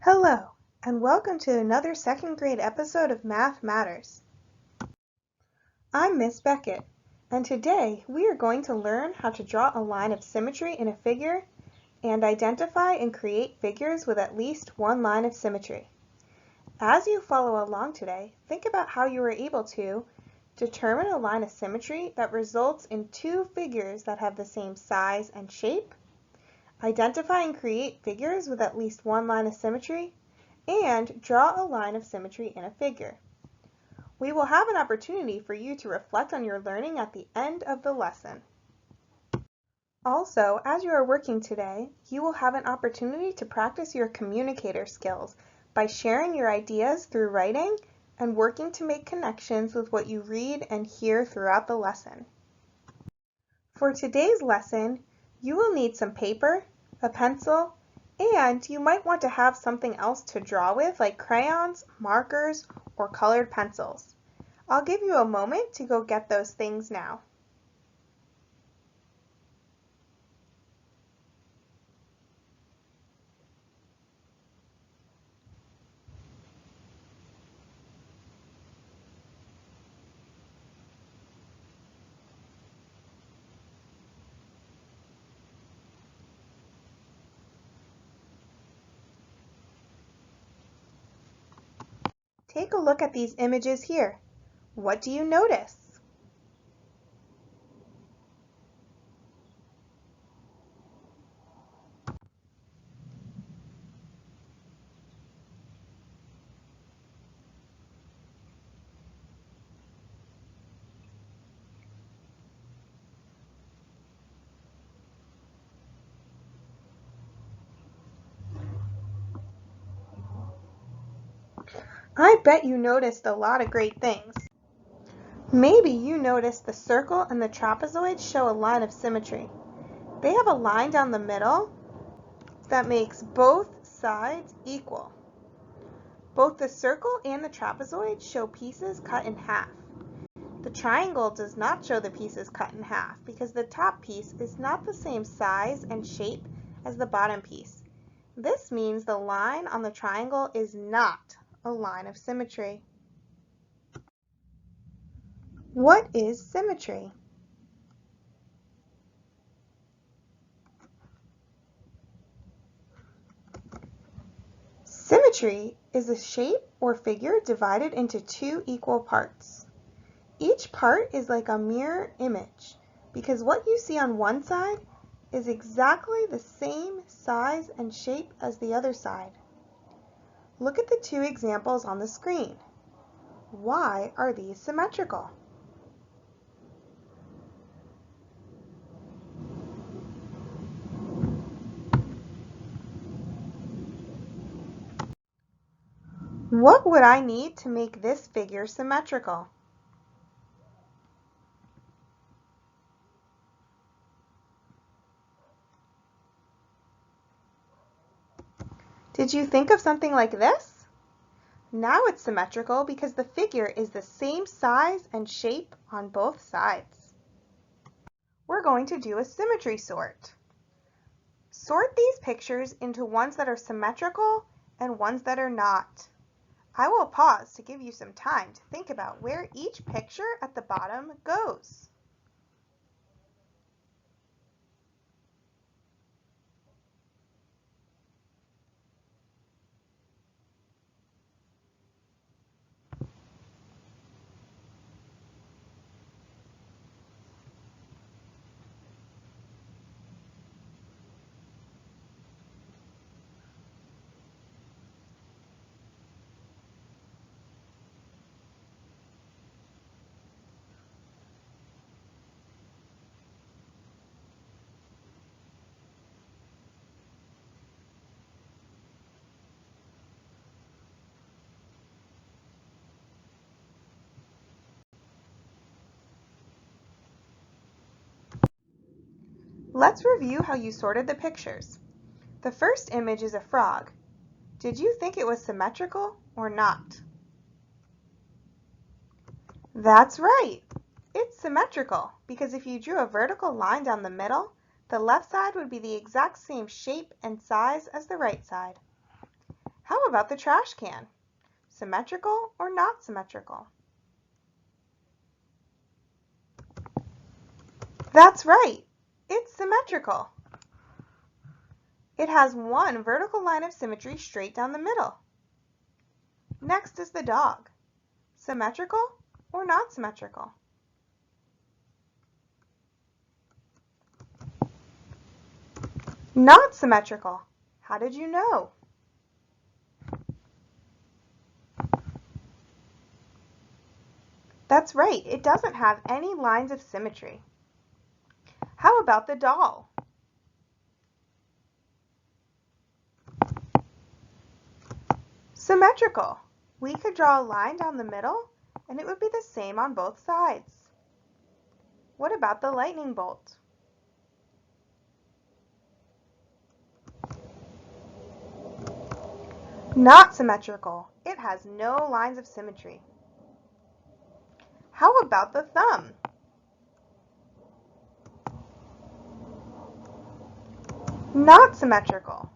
Hello, and welcome to another second grade episode of Math Matters. I'm Miss Beckett, and today we are going to learn how to draw a line of symmetry in a figure and identify and create figures with at least one line of symmetry. As you follow along today, think about how you were able to determine a line of symmetry that results in two figures that have the same size and shape, identify and create figures with at least one line of symmetry, and draw a line of symmetry in a figure. We will have an opportunity for you to reflect on your learning at the end of the lesson. Also, as you are working today, you will have an opportunity to practice your communicator skills by sharing your ideas through writing and working to make connections with what you read and hear throughout the lesson. For today's lesson, you will need some paper, a pencil, and you might want to have something else to draw with like crayons, markers, or colored pencils. I'll give you a moment to go get those things now. Take a look at these images here. What do you notice? I bet you noticed a lot of great things. Maybe you noticed the circle and the trapezoid show a line of symmetry. They have a line down the middle that makes both sides equal. Both the circle and the trapezoid show pieces cut in half. The triangle does not show the pieces cut in half because the top piece is not the same size and shape as the bottom piece. This means the line on the triangle is not a line of symmetry. What is symmetry? Symmetry is a shape or figure divided into two equal parts. Each part is like a mirror image because what you see on one side is exactly the same size and shape as the other side. Look at the two examples on the screen. Why are these symmetrical? What would I need to make this figure symmetrical? Did you think of something like this? Now it's symmetrical because the figure is the same size and shape on both sides. We're going to do a symmetry sort. Sort these pictures into ones that are symmetrical and ones that are not. I will pause to give you some time to think about where each picture at the bottom goes. Let's review how you sorted the pictures. The first image is a frog. Did you think it was symmetrical or not? That's right. It's symmetrical because if you drew a vertical line down the middle, the left side would be the exact same shape and size as the right side. How about the trash can? Symmetrical or not symmetrical? That's right, it's symmetrical. It has one vertical line of symmetry straight down the middle. Next is the dog. Symmetrical or not symmetrical? Not symmetrical. How did you know? That's right, it doesn't have any lines of symmetry. How about the doll? Symmetrical. We could draw a line down the middle and it would be the same on both sides. What about the lightning bolt? Not symmetrical. It has no lines of symmetry. How about the thumb? Not symmetrical.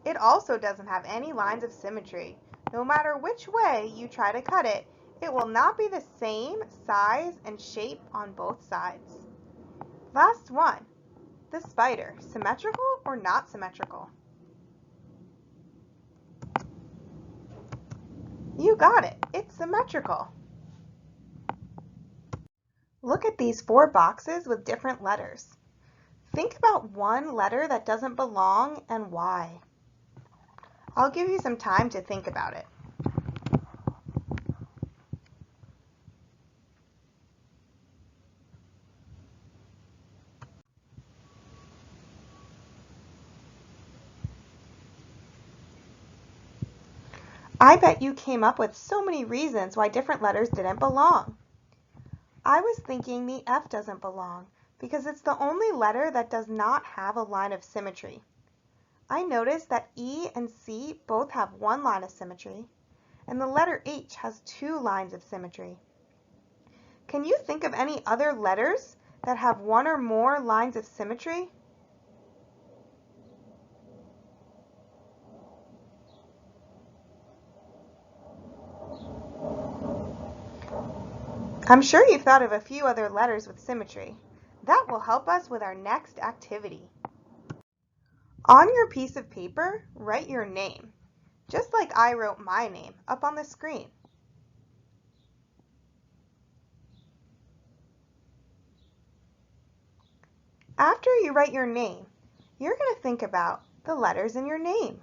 It also doesn't have any lines of symmetry. No matter which way you try to cut it, it will not be the same size and shape on both sides. Last one, the spider. Symmetrical or not symmetrical? You got it. It's symmetrical. Look at these 4 boxes with different letters. Think about one letter that doesn't belong and why. I'll give you some time to think about it. I bet you came up with so many reasons why different letters didn't belong. I was thinking the F doesn't belong because it's the only letter that does not have a line of symmetry. I noticed that E and C both have one line of symmetry, and the letter H has 2 lines of symmetry. Can you think of any other letters that have one or more lines of symmetry? I'm sure you've thought of a few other letters with symmetry. That will help us with our next activity. On your piece of paper, write your name, just like I wrote my name up on the screen. After you write your name, you're going to think about the letters in your name.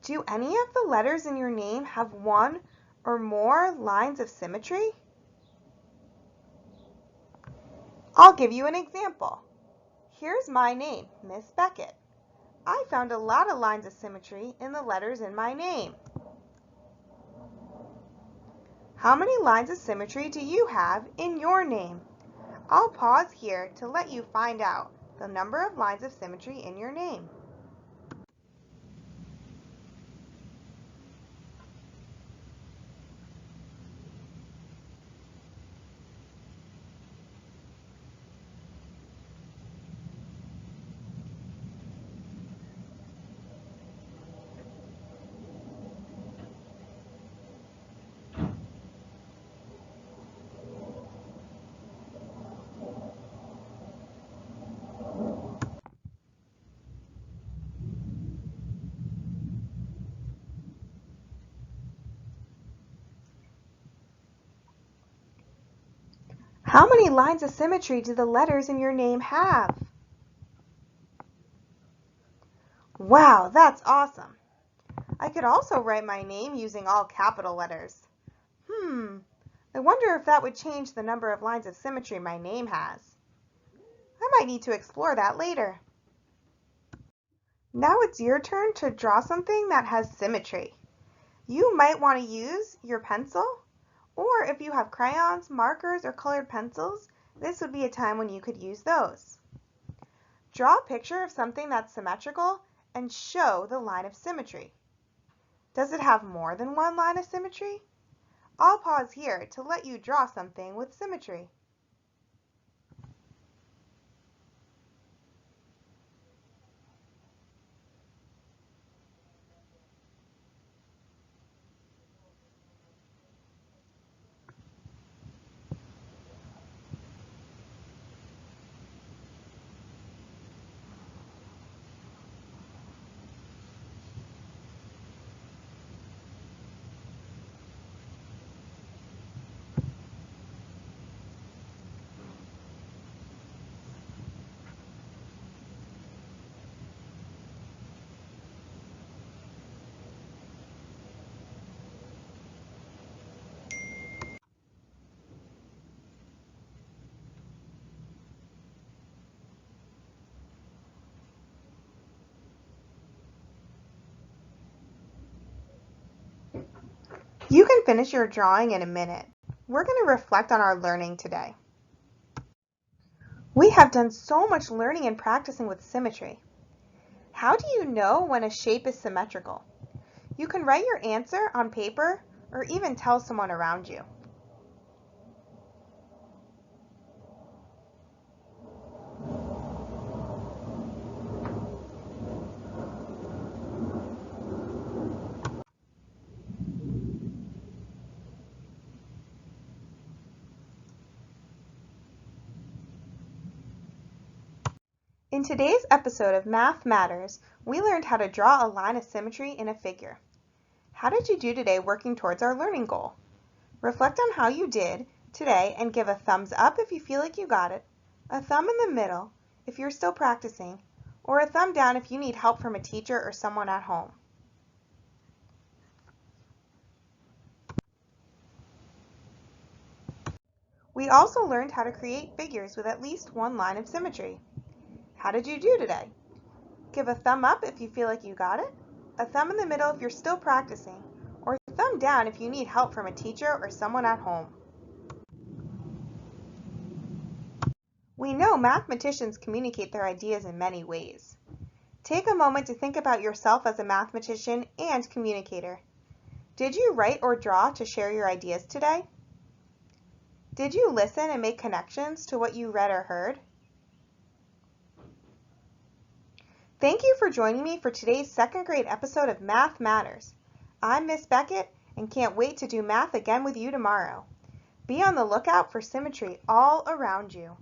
Do any of the letters in your name have one or more lines of symmetry? I'll give you an example. Here's my name, Miss Beckett. I found a lot of lines of symmetry in the letters in my name. How many lines of symmetry do you have in your name? I'll pause here to let you find out the number of lines of symmetry in your name. How many lines of symmetry do the letters in your name have? Wow, that's awesome. I could also write my name using all capital letters. I wonder if that would change the number of lines of symmetry my name has. I might need to explore that later. Now it's your turn to draw something that has symmetry. You might want to use your pencil, or if you have crayons, markers, or colored pencils, this would be a time when you could use those. Draw a picture of something that's symmetrical and show the line of symmetry. Does it have more than one line of symmetry? I'll pause here to let you draw something with symmetry. You can finish your drawing in a minute. We're going to reflect on our learning today. We have done so much learning and practicing with symmetry. How do you know when a shape is symmetrical? You can write your answer on paper or even tell someone around you. In today's episode of Math Matters, we learned how to draw a line of symmetry in a figure. How did you do today working towards our learning goal? Reflect on how you did today and give a thumbs up if you feel like you got it, a thumb in the middle if you're still practicing, or a thumb down if you need help from a teacher or someone at home. We also learned how to create figures with at least one line of symmetry. How did you do today? Give a thumb up if you feel like you got it, a thumb in the middle if you're still practicing, or a thumb down if you need help from a teacher or someone at home. We know mathematicians communicate their ideas in many ways. Take a moment to think about yourself as a mathematician and communicator. Did you write or draw to share your ideas today? Did you listen and make connections to what you read or heard? Thank you for joining me for today's second grade episode of Math Matters. I'm Miss Beckett and can't wait to do math again with you tomorrow. Be on the lookout for symmetry all around you.